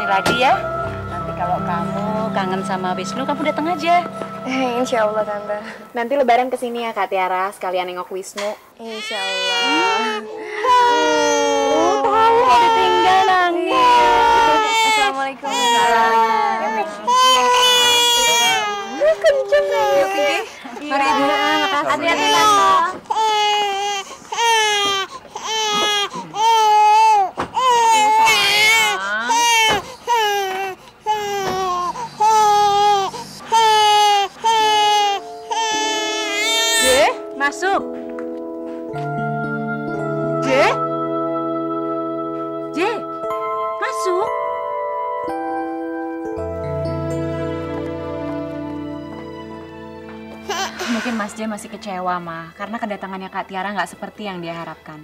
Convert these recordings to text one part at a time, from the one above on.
lagi ya. Nanti kalau kamu kangen sama Wisnu, kamu datang aja. Insya Allah Tante. Nanti lebaran kesini ya Kak Tiara, sekalian nengok Wisnu. Insya Allah. Tahu ditinggal nangis. Assalamualaikum. Kenceng ya. Yuk Pinky. Mari Ibu. Hati-hati Tante. Masuk. J, masuk. Mungkin Mas J masih kecewa, Ma, karena kedatangannya Kak Tiara nggak seperti yang dia harapkan.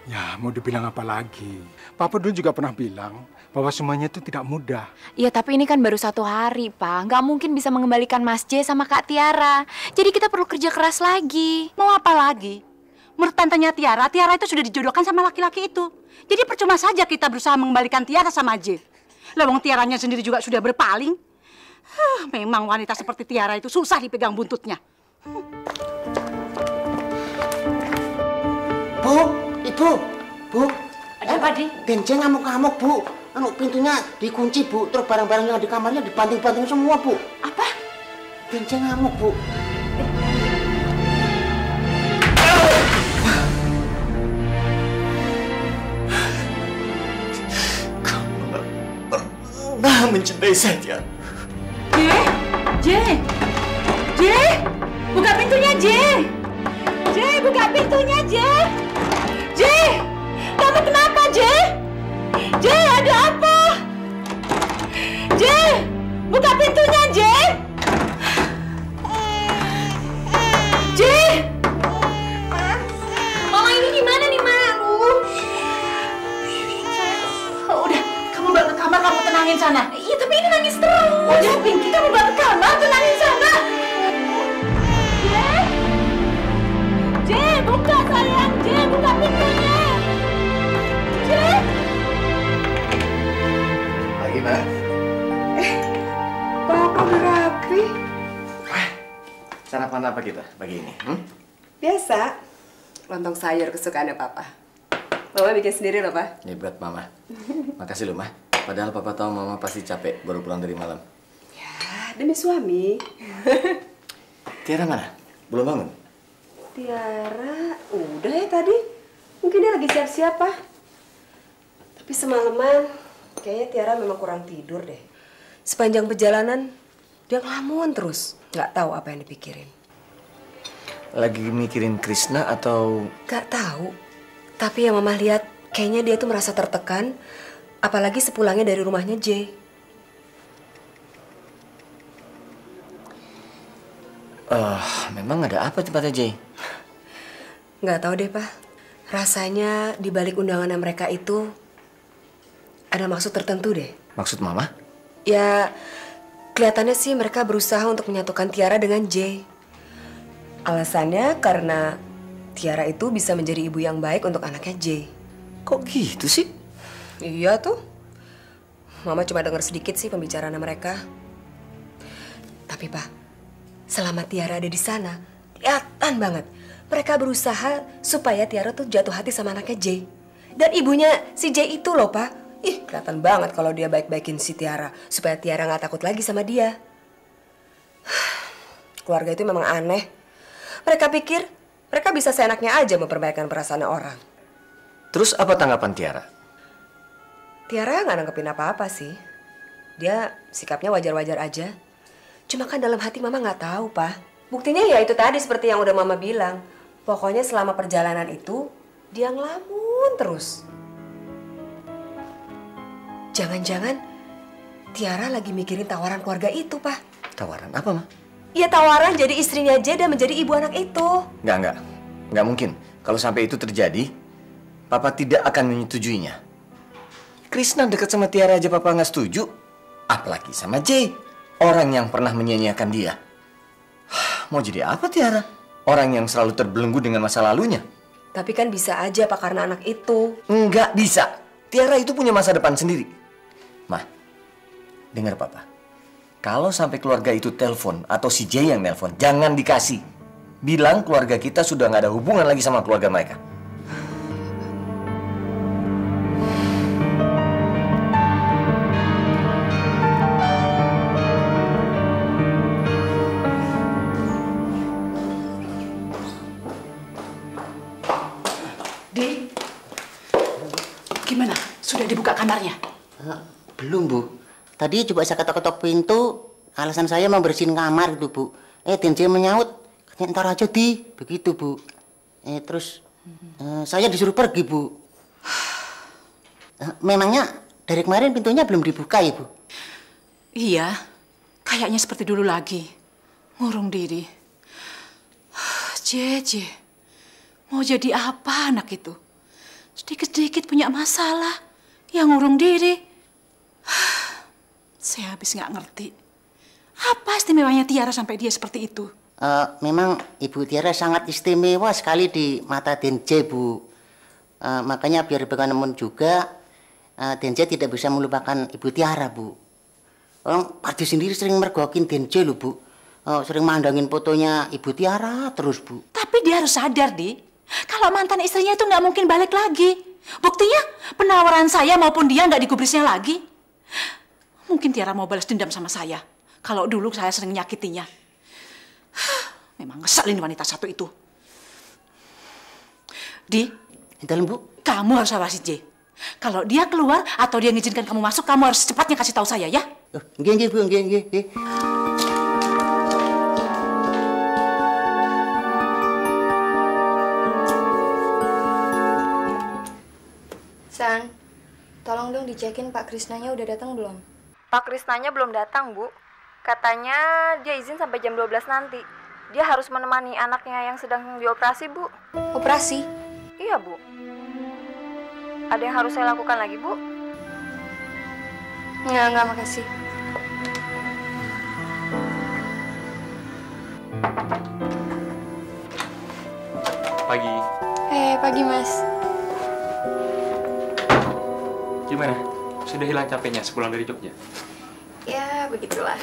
Ya, mau dibilang apa lagi? Papa dulu juga pernah bilang bahwa semuanya itu tidak mudah. Iya, tapi ini kan baru 1 hari, Pak. Nggak mungkin bisa mengembalikan Mas J sama Kak Tiara. Jadi kita perlu kerja keras lagi. Mau apa lagi? Menurut tantenya Tiara, Tiara itu sudah dijodohkan sama laki-laki itu. Jadi percuma saja kita berusaha mengembalikan Tiara sama J. Lah wong Tiaranya sendiri juga sudah berpaling. Memang wanita seperti Tiara itu susah dipegang buntutnya. Ibu, Bu. Ada apa, Di? Benceng ngamuk-ngamuk, Bu. Pintunya dikunci, Bu. Terus barang-barang yang di kamarnya dibanting-banting semua, Bu. Apa? Benceng ngamuk, Bu. Kamu pernah mencintai saya. J, buka pintunya, J. J, buka pintunya, J. J, kamu kenapa, J? J, ada apa? J, buka pintunya, J. J. Mama ini gimana nih, Ma? Udah, kamu bawa ke kamar, kamu tenangin sana. Iya, tapi ini nangis terus. Udah, Pinky, kamu bawa ke kamar, tenangin sana. J, buka sayang, J, buka pintunya. J. Lagi, Mbak. Papa berapi. Sarapan apa kita pagi ini? Biasa. Lontong sayur kesukaannya Papa. Mama bikin sendiri loh, Pak. Hebat, Mama. Makasih loh, Ma. Padahal Papa tahu Mama pasti capek baru pulang dari malam. Ya, demi suami. Tiara mana? Belum bangun? Tiara, udah ya tadi. Mungkin dia lagi siap-siap, Pak. Tapi semalaman, kayaknya Tiara memang kurang tidur deh. Sepanjang perjalanan, dia ngelamun terus. Nggak tahu apa yang dipikirin. Lagi mikirin Krishna atau... Nggak tahu. Tapi yang Mama lihat, kayaknya dia tuh merasa tertekan. Apalagi sepulangnya dari rumahnya J. Memang ada apa tempatnya, Jay? Nggak tahu deh, Pak. Rasanya di balik undangannya mereka itu ada maksud tertentu deh. Maksud Mama? Ya, kelihatannya sih mereka berusaha untuk menyatukan Tiara dengan J. Alasannya karena Tiara itu bisa menjadi ibu yang baik untuk anaknya J. Kok gitu sih? Iya tuh. Mama cuma dengar sedikit sih pembicaraan mereka. Tapi, Pak, selama Tiara ada di sana, kelihatan banget mereka berusaha supaya Tiara tuh jatuh hati sama anaknya J. Dan ibunya si J itu loh, Pak. Ih, kelihatan banget kalau dia baik-baikin si Tiara supaya Tiara nggak takut lagi sama dia. Keluarga itu memang aneh. Mereka pikir mereka bisa seenaknya aja memperbaikan perasaan orang. Terus apa tanggapan Tiara? Tiara nggak nanggepin apa-apa sih. Dia sikapnya wajar-wajar aja. Cuma kan dalam hati Mama nggak tahu, Pak. Buktinya ya itu tadi seperti yang udah Mama bilang. Pokoknya selama perjalanan itu, dia ngelamun terus. Jangan-jangan Tiara lagi mikirin tawaran keluarga itu, Pak. Tawaran apa, Ma? Ya tawaran jadi istrinya J dan menjadi ibu anak itu. Enggak. Enggak mungkin. Kalau sampai itu terjadi, Papa tidak akan menyetujuinya. Krishna dekat sama Tiara aja Papa nggak setuju. Apalagi sama J, orang yang pernah menyia-nyiakan dia. Mau jadi apa Tiara? Orang yang selalu terbelenggu dengan masa lalunya. Tapi kan bisa aja, Pak, karena anak itu. Enggak bisa. Tiara itu punya masa depan sendiri. Mah, dengar Papa. Kalau sampai keluarga itu telepon atau si Jay yang nelpon, jangan dikasih. Bilang keluarga kita sudah nggak ada hubungan lagi sama keluarga mereka. Di, gimana? Sudah dibuka kamarnya? Belum, Bu. Tadi coba saya ketok-ketok pintu, alasan saya mau bersihin kamar gitu, Bu. Denje menyaut, katanya ntar aja, Di. Begitu, Bu. Terus saya disuruh pergi, Bu. Memangnya dari kemarin pintunya belum dibuka, Ibu? Iya, kayaknya seperti dulu lagi. Ngurung diri. Jeje, mau jadi apa anak itu? Sedikit-sedikit punya masalah, yang ngurung diri. Saya habis nggak ngerti. Apa istimewanya Tiara sampai dia seperti itu? Memang Ibu Tiara sangat istimewa sekali di mata Denje, Bu. Makanya biar bagaimanapun juga, Denje tidak bisa melupakan Ibu Tiara, Bu. Orang Pardi sendiri sering mergokin Denje loh, Bu. Sering mandangin fotonya Ibu Tiara terus, Bu. Tapi dia harus sadar, Di. Kalau mantan istrinya itu nggak mungkin balik lagi. Buktinya penawaran saya maupun dia nggak digubrisnya lagi. Mungkin Tiara mau balas dendam sama saya. Kalau dulu saya sering menyakitinya. Memang ngeselin wanita satu itu. Di, Dalam, Bu. kamu harus awasi J. Kalau dia keluar atau dia ngizinkan kamu masuk, kamu harus secepatnya kasih tahu saya, ya? Nggih, Bu, nggih. San, tolong dong dicekin Pak Krisnanya udah datang belum? Pak Krisnanya belum datang, Bu. Katanya dia izin sampai jam 12 nanti. Dia harus menemani anaknya yang sedang dioperasi, Bu. Operasi? Iya, Bu. Ada yang harus saya lakukan lagi, Bu? Enggak, makasih. Pagi. Pagi, Mas. Gimana? Sudah hilang capeknya sepulang dari Jogja? Ya, begitulah.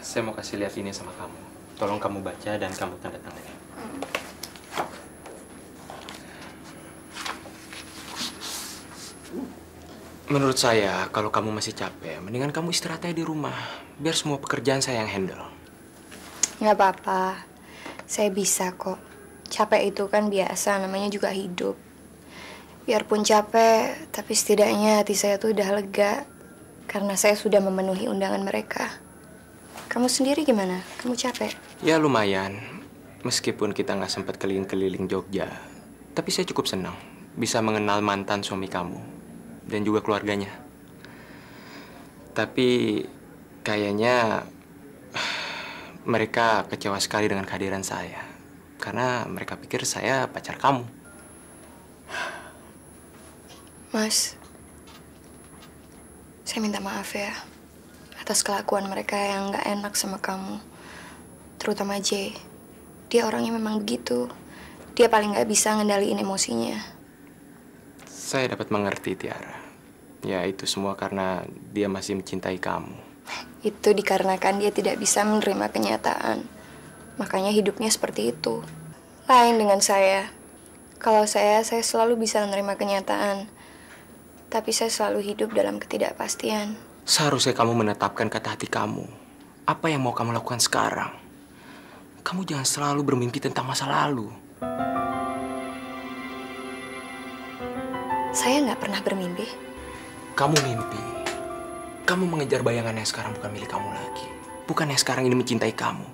Saya mau kasih lihat ini sama kamu. Tolong kamu baca dan kamu tanda tangan. Menurut saya, kalau kamu masih capek, mendingan kamu istirahat aja di rumah. Biar semua pekerjaan saya yang handle. Nggak apa-apa. Saya bisa kok. Capek itu kan biasa, namanya juga hidup. Biarpun capek, tapi setidaknya hati saya tuh udah lega. Karena saya sudah memenuhi undangan mereka. Kamu sendiri gimana? Kamu capek? Ya lumayan. Meskipun kita nggak sempat keliling-keliling Jogja. Tapi saya cukup senang bisa mengenal mantan suami kamu. Dan juga keluarganya. Tapi kayaknya mereka kecewa sekali dengan kehadiran saya. Karena mereka pikir saya pacar kamu. Mas, saya minta maaf ya atas kelakuan mereka yang nggak enak sama kamu. Terutama Jay. Dia orangnya memang begitu. Dia paling nggak bisa ngendaliin emosinya. Saya dapat mengerti, Tiara. Ya, itu semua karena dia masih mencintai kamu. Itu dikarenakan dia tidak bisa menerima kenyataan. Makanya hidupnya seperti itu. Lain dengan saya. Kalau saya selalu bisa menerima kenyataan. Tapi saya selalu hidup dalam ketidakpastian. Seharusnya kamu menetapkan kata hati kamu. Apa yang mau kamu lakukan sekarang? Kamu jangan selalu bermimpi tentang masa lalu. Saya nggak pernah bermimpi. Kamu mimpi. Kamu mengejar bayangan yang sekarang bukan milik kamu lagi. Bukan yang sekarang ini mencintai kamu.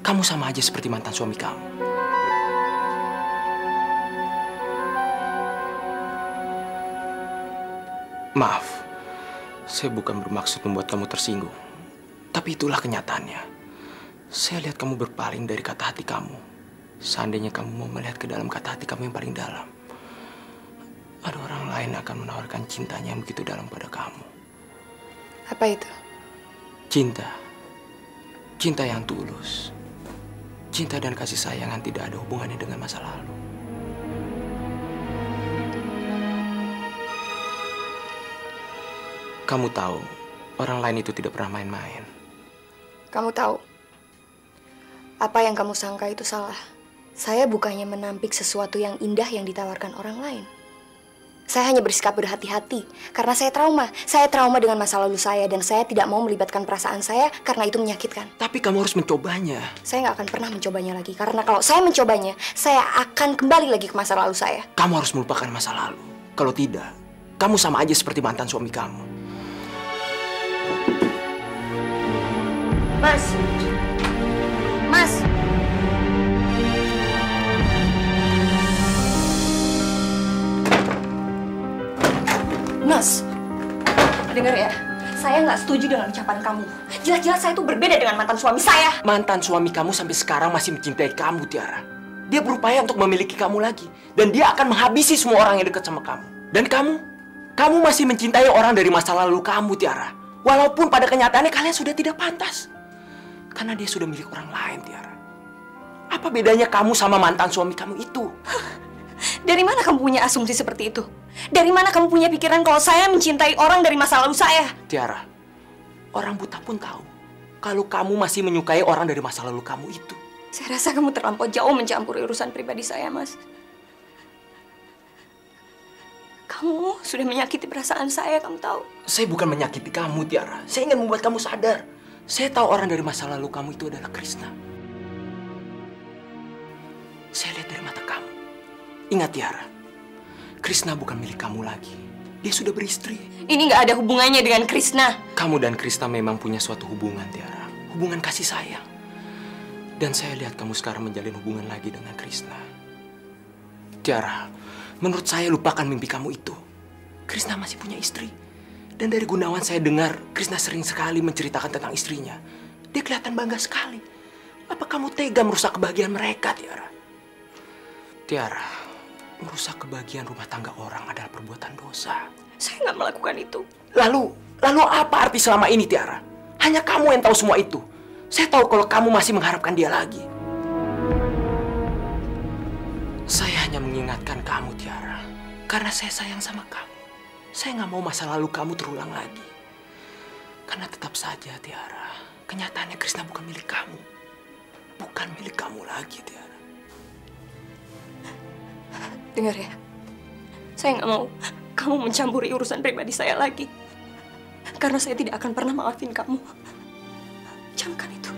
Kamu sama aja seperti mantan suami kamu. Maaf, saya bukan bermaksud membuat kamu tersinggung. Tapi itulah kenyataannya. Saya lihat kamu berpaling dari kata hati kamu. Seandainya kamu mau melihat ke dalam kata hati kamu yang paling dalam, ada orang lain akan menawarkan cintanya yang begitu dalam pada kamu. Apa itu? Cinta. Cinta yang tulus. Cinta dan kasih sayang yang tidak ada hubungannya dengan masa lalu. Kamu tahu, orang lain itu tidak pernah main-main. Kamu tahu, apa yang kamu sangka itu salah. Saya bukannya menampik sesuatu yang indah yang ditawarkan orang lain. Saya hanya bersikap berhati-hati karena saya trauma. Saya trauma dengan masa lalu saya dan saya tidak mau melibatkan perasaan saya karena itu menyakitkan. Tapi kamu harus mencobanya. Saya nggak akan pernah mencobanya lagi karena kalau saya mencobanya, saya akan kembali lagi ke masa lalu saya. Kamu harus melupakan masa lalu. Kalau tidak, kamu sama aja seperti mantan suami kamu. Mas! Mas! Mas, dengar ya, saya nggak setuju dengan ucapan kamu. Jelas-jelas saya itu berbeda dengan mantan suami saya. Mantan suami kamu sampai sekarang masih mencintai kamu, Tiara. Dia berupaya untuk memiliki kamu lagi. Dan dia akan menghabisi semua orang yang dekat sama kamu. Dan kamu masih mencintai orang dari masa lalu kamu, Tiara. Walaupun pada kenyataannya kalian sudah tidak pantas. Karena dia sudah milik orang lain, Tiara. Apa bedanya kamu sama mantan suami kamu itu? Dari mana kamu punya asumsi seperti itu? Dari mana kamu punya pikiran kalau saya mencintai orang dari masa lalu saya? Tiara, orang buta pun tahu kalau kamu masih menyukai orang dari masa lalu kamu itu. Saya rasa kamu terlampau jauh mencampuri urusan pribadi saya, Mas. Kamu sudah menyakiti perasaan saya, kamu tahu. Saya bukan menyakiti kamu, Tiara. Saya ingin membuat kamu sadar. Saya tahu orang dari masa lalu kamu itu adalah Krishna. Saya lihat dari mata kamu. Ingat, Tiara, Krishna bukan milik kamu lagi. Dia sudah beristri. Ini nggak ada hubungannya dengan Krishna. Kamu dan Krishna memang punya suatu hubungan, Tiara. Hubungan kasih sayang. Dan saya lihat kamu sekarang menjalin hubungan lagi dengan Krishna. Tiara, menurut saya lupakan mimpi kamu itu. Krishna masih punya istri. Dan dari Gunawan saya dengar Krishna sering sekali menceritakan tentang istrinya. Dia kelihatan bangga sekali. Apa kamu tega merusak kebahagiaan mereka, Tiara? Tiara, merusak kebahagiaan rumah tangga orang adalah perbuatan dosa. Saya nggak melakukan itu. Lalu apa arti selama ini, Tiara? Hanya kamu yang tahu semua itu. Saya tahu kalau kamu masih mengharapkan dia lagi. Saya hanya mengingatkan kamu, Tiara. Karena saya sayang sama kamu. Saya nggak mau masa lalu kamu terulang lagi. Karena tetap saja, Tiara, kenyataannya Krishna bukan milik kamu. Bukan milik kamu lagi, Tiara. Dengar ya, saya nggak mau kamu mencampuri urusan pribadi saya lagi. Karena saya tidak akan pernah maafin kamu. Camkan itu.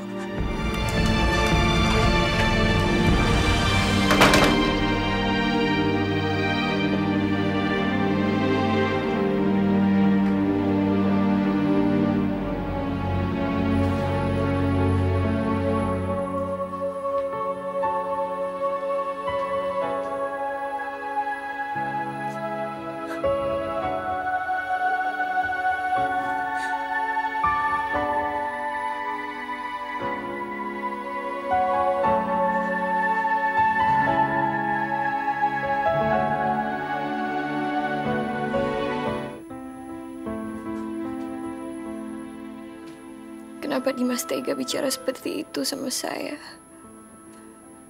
Kenapa Dimas tega bicara seperti itu sama saya?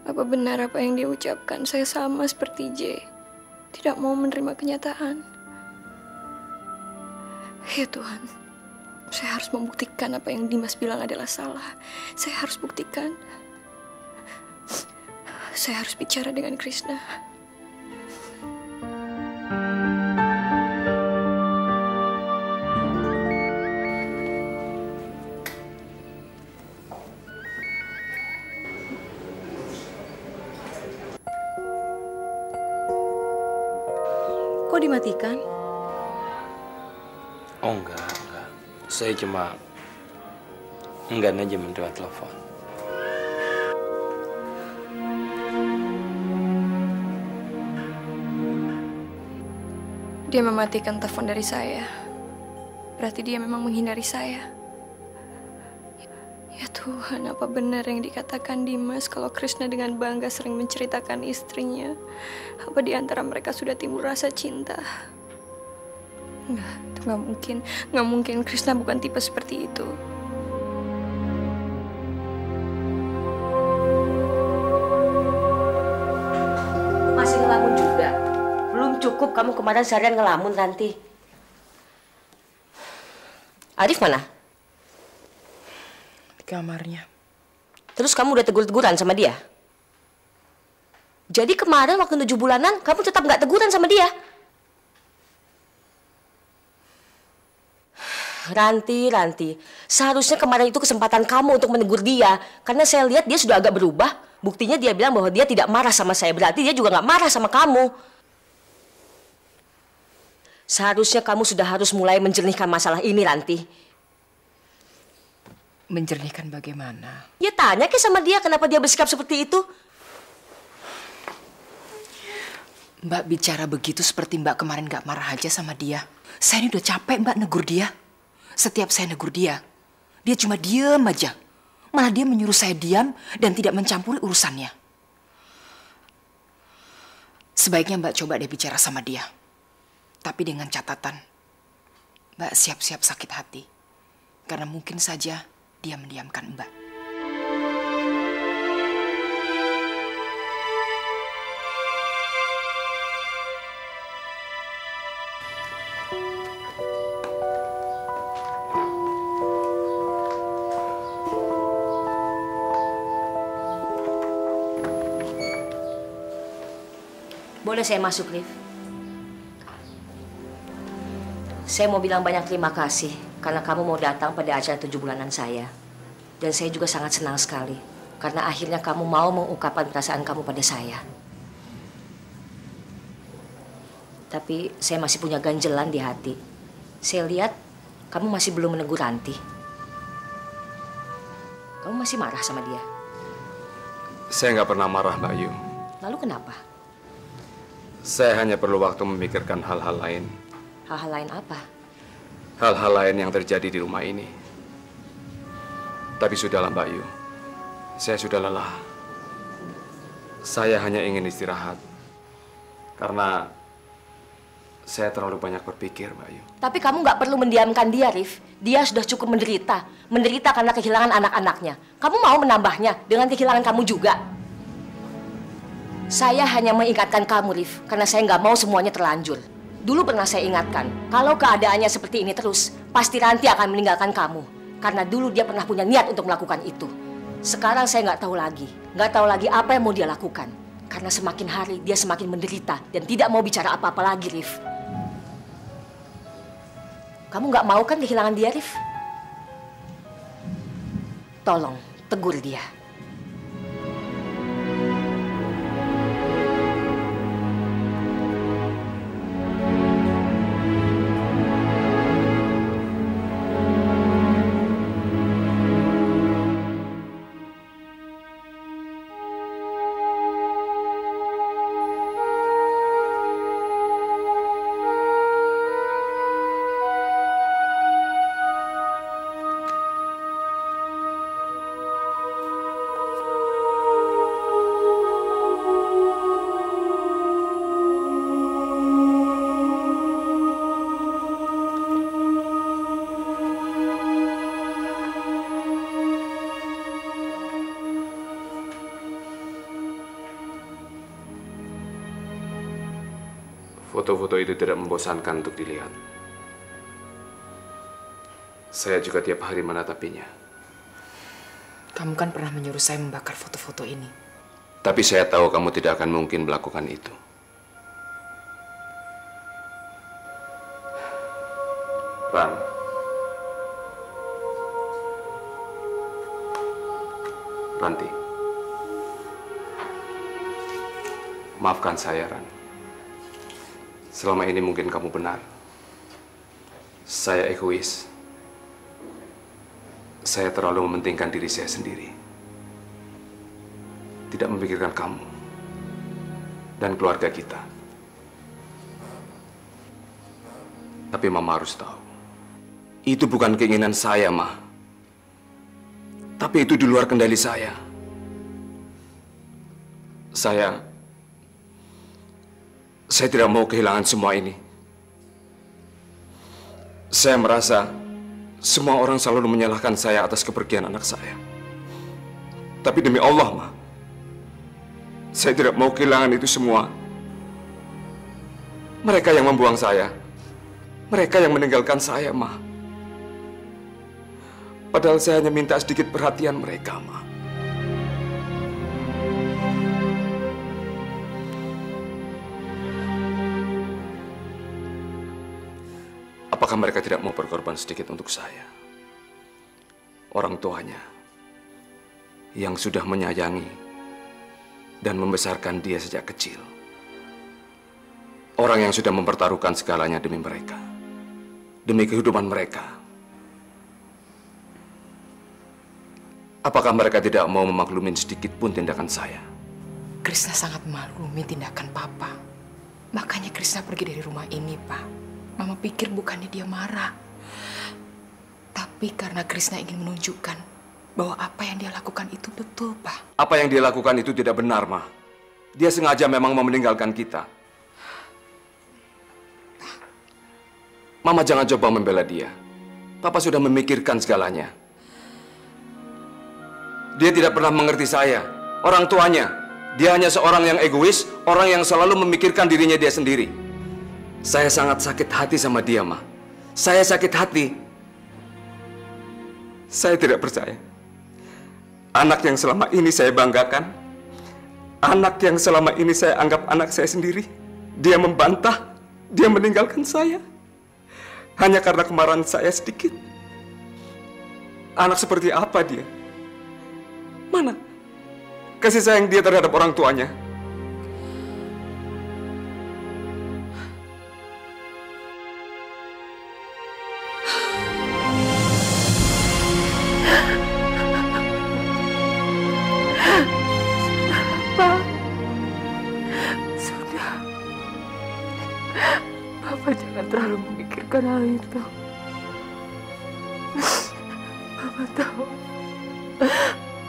Apa benar apa yang dia ucapkan? Saya sama seperti J. Tidak mau menerima kenyataan. Ya Tuhan, saya harus membuktikan apa yang Dimas bilang adalah salah. Saya harus buktikan. Saya harus bicara dengan Krishna. Kok dimatikan? Oh enggak. Saya cuma enggan aja menerima telepon. Dia mematikan telepon dari saya. Berarti dia memang menghindari saya. Ya Tuhan, apa benar yang dikatakan Dimas kalau Krishna dengan bangga sering menceritakan istrinya? Apa di antara mereka sudah timbul rasa cinta? Enggak, itu nggak mungkin. Nggak mungkin, Krishna bukan tipe seperti itu. Masih ngelamun juga? Belum cukup kamu kemarin seharian ngelamun, Ranti? Arif mana? Di kamarnya. Terus kamu udah tegur-teguran sama dia? Jadi kemarin waktu 7 bulanan, kamu tetap nggak teguran sama dia? Ranti. Seharusnya kemarin itu kesempatan kamu untuk menegur dia. Karena saya lihat dia sudah agak berubah. Buktinya dia bilang bahwa dia tidak marah sama saya. Berarti dia juga nggak marah sama kamu. Seharusnya kamu sudah harus mulai menjernihkan masalah ini, Ranti. Menjernihkan bagaimana? Ya tanya ke sama dia kenapa dia bersikap seperti itu. Mbak bicara begitu seperti Mbak kemarin gak marah aja sama dia. Saya ini udah capek Mbak negur dia. Setiap saya negur dia cuma diem aja. Malah dia menyuruh saya diam dan tidak mencampuri urusannya. Sebaiknya Mbak coba deh bicara sama dia. Tapi dengan catatan, Mbak siap-siap sakit hati. Karena mungkin saja dia mendiamkan Mbak. Boleh saya masuk, Liv? Saya mau bilang banyak terima kasih karena kamu mau datang pada acara 7 bulanan saya. Dan saya juga sangat senang sekali karena akhirnya kamu mau mengungkapkan perasaan kamu pada saya. Tapi saya masih punya ganjelan di hati. Saya lihat kamu masih belum menegur Ranti. Kamu masih marah sama dia? Saya nggak pernah marah, Mbak Yu. Lalu kenapa? Saya hanya perlu waktu memikirkan hal-hal lain. Hal-hal lain apa? Hal-hal lain yang terjadi di rumah ini. Tapi sudahlah, Mbak Yu. Saya sudah lelah. Saya hanya ingin istirahat. Karena saya terlalu banyak berpikir, Mbak Yu. Tapi kamu nggak perlu mendiamkan dia, Rif. Dia sudah cukup menderita. Menderita karena kehilangan anak-anaknya. Kamu mau menambahnya dengan kehilangan kamu juga? Saya hanya mengingatkan kamu, Rif, karena saya nggak mau semuanya terlanjur. Dulu pernah saya ingatkan, kalau keadaannya seperti ini terus, pasti Ranti akan meninggalkan kamu. Karena dulu dia pernah punya niat untuk melakukan itu. Sekarang saya nggak tahu lagi apa yang mau dia lakukan. Karena semakin hari dia semakin menderita dan tidak mau bicara apa-apa lagi, Rif. Kamu nggak mau kan kehilangan dia, Rif? Tolong, tegur dia. Foto-foto itu tidak membosankan untuk dilihat. Saya juga tiap hari menatapinya. Kamu kan pernah menyuruh saya membakar foto-foto ini. Tapi saya tahu kamu tidak akan mungkin melakukan itu. Ran. Ranti. Maafkan saya, Ran. Selama ini mungkin kamu benar. Saya egois. Saya terlalu mementingkan diri saya sendiri. Tidak memikirkan kamu dan keluarga kita. Tapi Mama harus tahu, itu bukan keinginan saya, Ma. Tapi itu di luar kendali saya. Saya tidak mau kehilangan semua ini. Saya merasa semua orang selalu menyalahkan saya atas kepergian anak saya. Tapi demi Allah, Ma, saya tidak mau kehilangan itu semua. Mereka yang membuang saya. Mereka yang meninggalkan saya, Ma. Padahal saya hanya minta sedikit perhatian mereka, Ma. Apakah mereka tidak mau berkorban sedikit untuk saya? Orang tuanya yang sudah menyayangi dan membesarkan dia sejak kecil. Orang yang sudah mempertaruhkan segalanya demi mereka, demi kehidupan mereka. Apakah mereka tidak mau memaklumin sedikit pun tindakan saya? Krishna sangat maklumi tindakan Papa. Makanya Krishna pergi dari rumah ini, Pak. Mama pikir bukannya dia marah. Tapi karena Krishna ingin menunjukkan bahwa apa yang dia lakukan itu betul, Pak. Apa yang dia lakukan itu tidak benar, Ma. Dia sengaja memang mau meninggalkan kita. Mama jangan coba membela dia. Papa sudah memikirkan segalanya. Dia tidak pernah mengerti saya, orang tuanya. Dia hanya seorang yang egois, orang yang selalu memikirkan dirinya dia sendiri. Saya sangat sakit hati sama dia, Ma. Saya sakit hati. Saya tidak percaya. Anak yang selama ini saya banggakan, anak yang selama ini saya anggap anak saya sendiri, dia membantah, dia meninggalkan saya. Hanya karena kemarahan saya sedikit. Anak seperti apa dia? Mana kasih sayang dia terhadap orang tuanya? Pak, sudah. Papa jangan terlalu memikirkan hal itu. Papa tahu.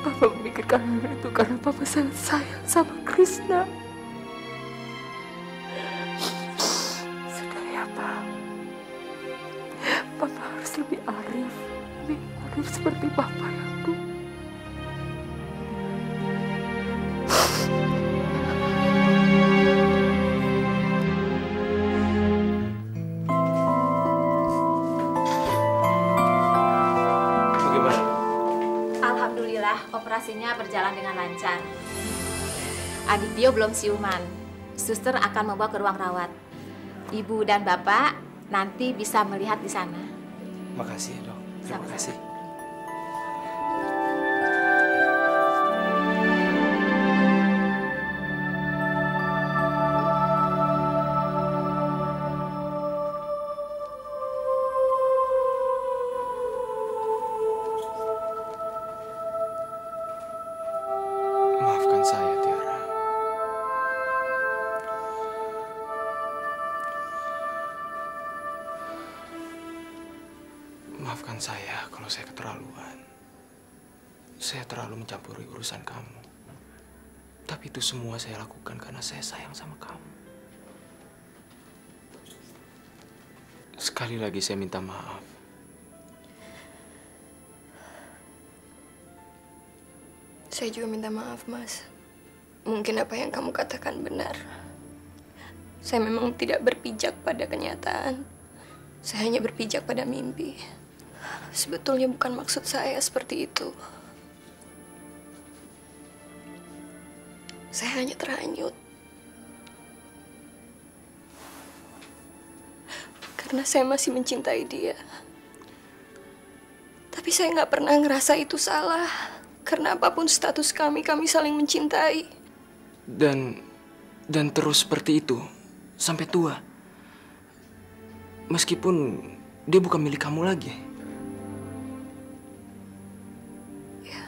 Papa memikirkan hal itu karena Papa sangat sayang sama Krishna. Sudah ya, Pak. Papa harus lebih arif seperti Papa yang dulu. Operasinya berjalan dengan lancar. Adityo belum siuman. Suster akan membawa ke ruang rawat. Ibu dan Bapak nanti bisa melihat di sana. Makasih ya, Dok. Terima kasih. Maafkan saya, Tiara. Maafkan saya kalau saya keterlaluan. Saya terlalu mencampuri urusan kamu. Tapi itu semua saya lakukan karena saya sayang sama kamu. Sekali lagi saya minta maaf. Saya juga minta maaf, Mas. Mungkin apa yang kamu katakan benar. Saya memang tidak berpijak pada kenyataan. Saya hanya berpijak pada mimpi. Sebetulnya bukan maksud saya seperti itu. Saya hanya terhanyut. Karena saya masih mencintai dia. Tapi saya nggak pernah ngerasa itu salah. Karena apapun status kami saling mencintai. Dan terus seperti itu sampai tua. Meskipun dia bukan milik kamu lagi. Ya.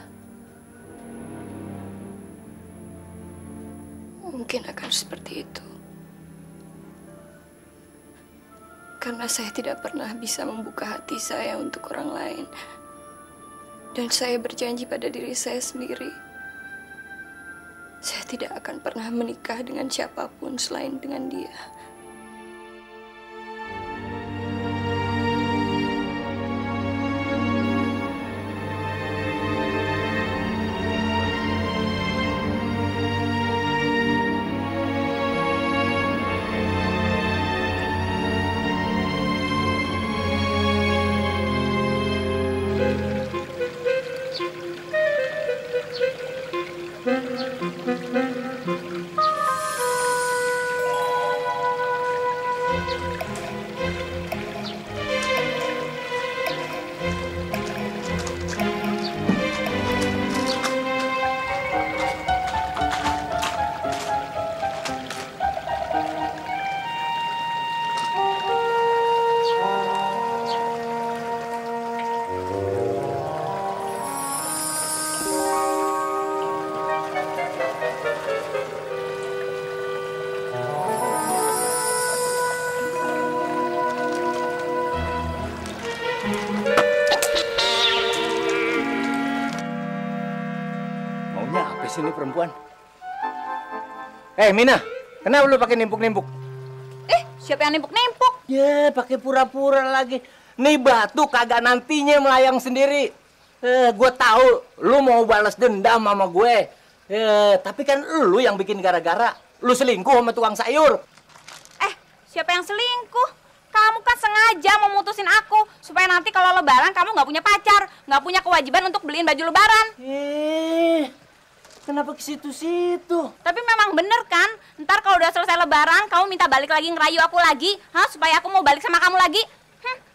Mungkin akan seperti itu. Karena saya tidak pernah bisa membuka hati saya untuk orang lain. Dan saya berjanji pada diri saya sendiri, saya tidak akan pernah menikah dengan siapapun selain dengan dia. sini perempuan. Mina, kenapa lu pakai nimpuk-nimpuk? Siapa yang nimpuk-nimpuk? Ya, pakai pura-pura lagi. Nih batu kagak nantinya melayang sendiri. Gue tahu lu mau balas dendam sama gue. Tapi kan lu yang bikin gara-gara. Lu selingkuh sama tukang sayur. Siapa yang selingkuh? Kamu kan sengaja mau mutusin aku supaya nanti kalau lebaran kamu nggak punya pacar, nggak punya kewajiban untuk beliin baju lebaran. Kenapa ke situ-situ? Tapi memang bener kan? Ntar kalau udah selesai lebaran, kamu minta balik lagi ngerayu aku lagi, supaya aku mau balik sama kamu lagi.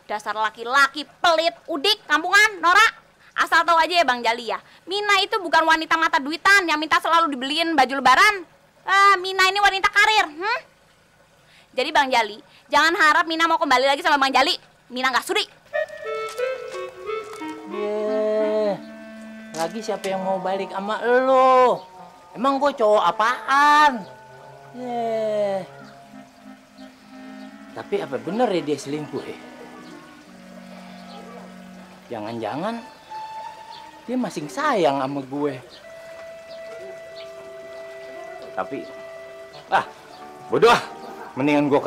Dasar laki-laki pelit, udik, kampungan, norak. Asal tahu aja ya Bang Jali ya, Mina itu bukan wanita mata duitan yang minta selalu dibeliin baju lebaran. Mina ini wanita karir. Jadi Bang Jali, jangan harap Mina mau kembali lagi sama Bang Jali. Mina nggak sudi. Lagi siapa yang mau balik sama lo? Emang gue cowok apaan? Tapi apa bener ya dia selingkuh ya? Jangan-jangan dia masih sayang sama gue. Tapi, bodoh ah. Mendingan gue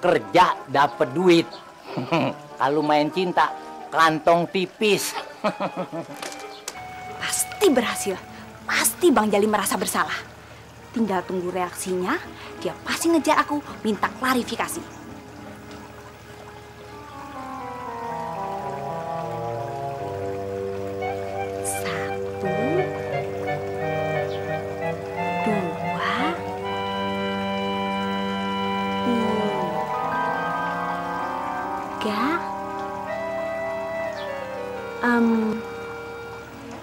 kerja dapet duit. Kalau main cinta, kantong tipis. Pasti berhasil. Pasti Bang Jali merasa bersalah. Tinggal tunggu reaksinya, dia pasti ngejar aku, minta klarifikasi.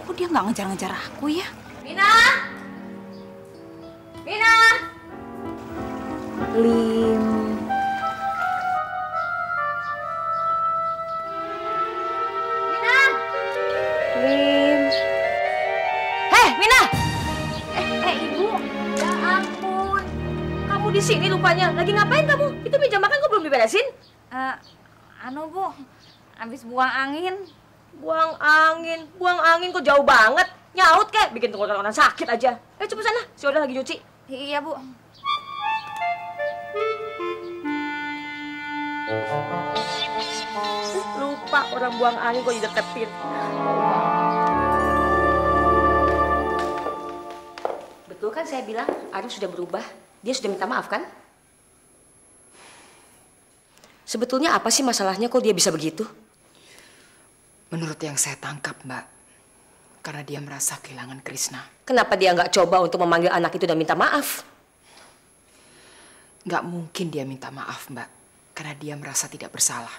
Kok dia nggak ngejar-ngejar aku ya? Mina! Mina! Lim. Mina! Lim. Heh, Mina! Ibu. Ya ampun. Kamu di sini lupanya. Lagi ngapain kamu? Itu meja makan kok belum diberesin? Bu. Habis buang angin. Buang angin kok jauh banget. Nyaut kek, bikin tenggorokan sakit aja. Coba sana, si Oda lagi nyuci. Iya, Bu. Lupa orang buang angin kok dideketin. Betul kan saya bilang, Arif sudah berubah. Dia sudah minta maaf kan? Sebetulnya apa sih masalahnya kok dia bisa begitu? Menurut yang saya tangkap, Mbak, karena dia merasa kehilangan Krishna. Kenapa dia nggak coba untuk memanggil anak itu dan minta maaf? Nggak mungkin dia minta maaf, Mbak, karena dia merasa tidak bersalah.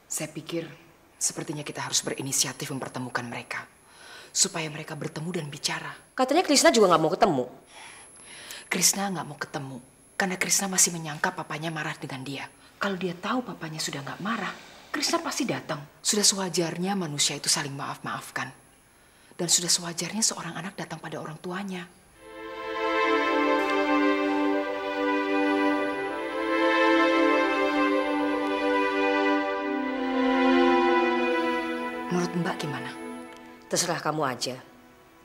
Saya pikir sepertinya kita harus berinisiatif mempertemukan mereka, supaya mereka bertemu dan bicara. Katanya Krishna juga nggak mau ketemu. Krishna nggak mau ketemu, karena Krishna masih menyangka papanya marah dengan dia. Kalau dia tahu papanya sudah nggak marah, Krishna pasti datang. Sudah sewajarnya manusia itu saling maaf-maafkan. Dan sudah sewajarnya seorang anak datang pada orang tuanya. Menurut Mbak gimana? Terserah kamu aja.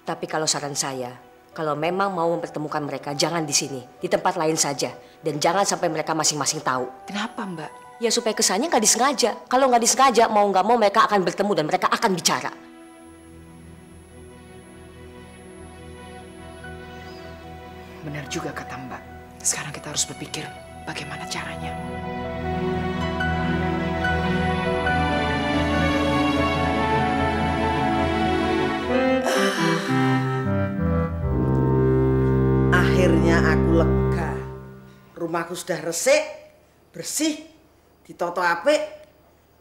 Tapi kalau saran saya, kalau memang mau mempertemukan mereka, jangan di sini. Di tempat lain saja. Dan jangan sampai mereka masing-masing tahu. Kenapa, Mbak? Ya supaya kesannya nggak disengaja. Kalau nggak disengaja, mau nggak mau mereka akan bertemu dan mereka akan bicara. Benar juga kata Mbak. Sekarang kita harus berpikir bagaimana caranya. Akhirnya aku lega. Rumahku sudah resik, bersih, ditoto apik.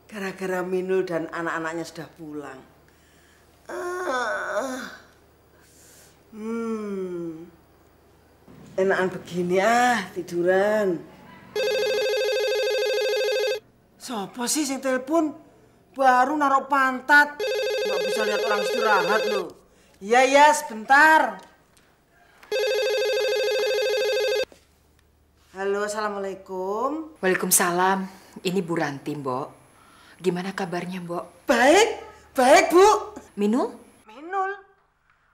Gara-gara Minul dan anak-anaknya sudah pulang. Enakan begini tiduran. Sopo sih yang telepon? Baru naruh pantat. Nggak bisa lihat orang istirahat loh. Iya, sebentar. Halo, assalamualaikum. Waalaikumsalam. Ini Bu Ranti, Mbok. Gimana kabarnya, Mbok? Baik, Bu. Minul? Minul?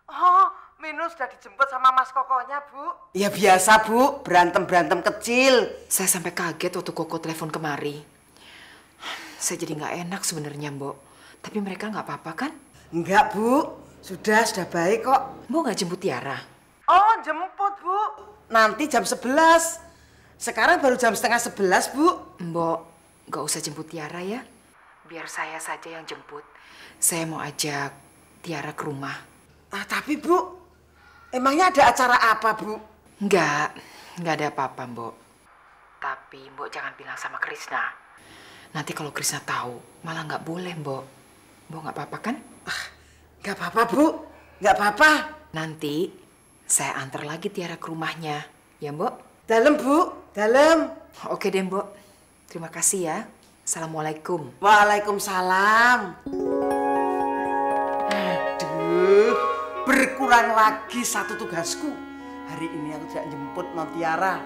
Oh, Minu sudah dijemput sama Mas Kokonya, Bu. Ya biasa, Bu. Berantem-berantem kecil. Saya sampai kaget waktu Koko telepon kemari. Saya jadi nggak enak sebenarnya, Mbok. Tapi mereka nggak apa-apa kan? Enggak, Bu. Sudah baik kok. Mbok nggak jemput Tiara? Oh, jemput, Bu. Nanti jam 11. Sekarang baru jam setengah 11, Bu. Mbok, nggak usah jemput Tiara ya. Biar saya saja yang jemput. Saya mau ajak Tiara ke rumah. Tapi, Bu, emangnya ada acara apa, Bu? Nggak ada apa-apa, Mbok. Tapi Mbok jangan bilang sama Krisna. Nanti kalau Krisna tahu, malah nggak boleh, Mbok. Mbok nggak apa-apa kan? Nggak apa-apa, Bu. Nggak apa-apa. Nanti saya antar lagi Tiara ke rumahnya. Ya, Mbok? Dalam, Bu. Dalam. Oke deh, Mbok. Terima kasih ya. Assalamualaikum. Waalaikumsalam. Aduh, berkurang lagi satu tugasku. Hari ini aku tidak jemput non Tiara.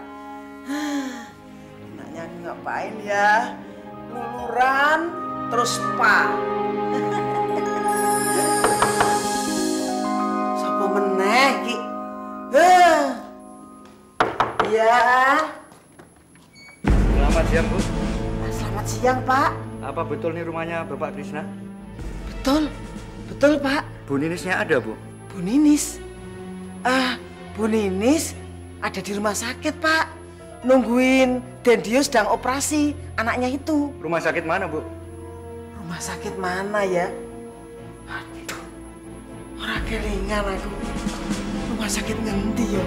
Enaknya aku ngapain ya? Luluran, terus spa. Sopo meneh ki? Iya. Selamat siang, Bu. Selamat siang, Pak. Apa betul nih rumahnya Bapak Krisna? Betul, Pak. Bu Ninisnya ada, Bu? Bu Ninis? Bu Ninis ada di rumah sakit, Pak. Nungguin Dendio sedang operasi anaknya itu. Rumah sakit mana, Bu? Rumah sakit mana ya? Aduh, orang kelingan aku. Rumah sakit ngendi ya?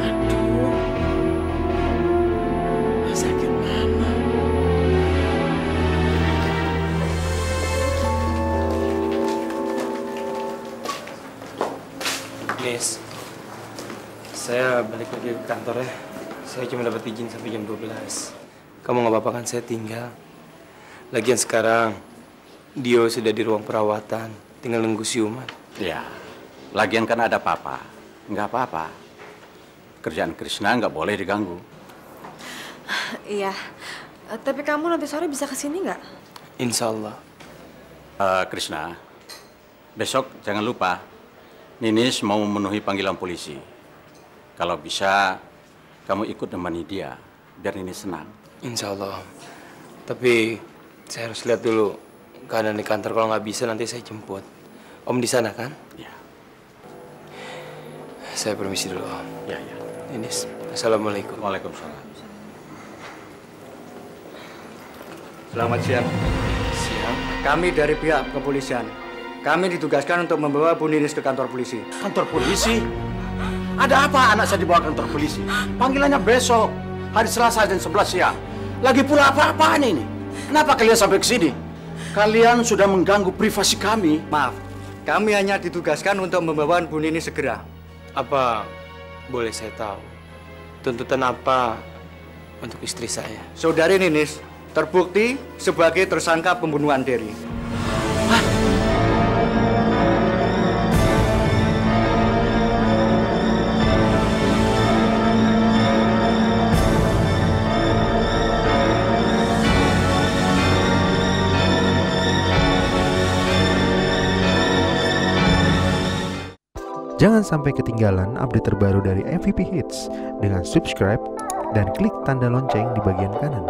Aduh, rumah sakit mana? Nis, saya balik lagi ke kantor ya. Saya cuma dapat izin sampai jam 12. Kamu nggak apa-apa kan saya tinggal? Lagian sekarang Dio sudah di ruang perawatan, tinggal nunggu siuman. Ya, lagian kan ada papa. Nggak apa-apa. Kerjaan Krisna nggak boleh diganggu. Iya, tapi kamu nanti sore bisa kesini nggak? Insya Allah. Krisna, besok jangan lupa Ninis mau memenuhi panggilan polisi. Kalau bisa, kamu ikut nemani dia, biar Ninis senang. Insya Allah. Tapi saya harus lihat dulu keadaan di kantor. Kalau nggak bisa nanti saya jemput. Om di sana kan? Ya. Saya permisi dulu, Om. Ya. Ninis, assalamualaikum. Waalaikumsalam. Selamat siang. Siang. Kami dari pihak kepolisian. Kami ditugaskan untuk membawa Bu Ninis ke kantor polisi. Kantor polisi? Ada apa anak saya dibawa ke kantor polisi? Panggilannya besok, hari Selasa jam 11 siang. Lagi pula apa-apaan ini? Kenapa kalian sampai ke sini? Kalian sudah mengganggu privasi kami. Maaf, kami hanya ditugaskan untuk membawa Bu Ninis segera. Apa boleh saya tahu tuntutan apa untuk istri saya? Saudari Ninis terbukti sebagai tersangka pembunuhan Derry. Jangan sampai ketinggalan update terbaru dari MVP Hits dengan subscribe dan klik tanda lonceng di bagian kanan.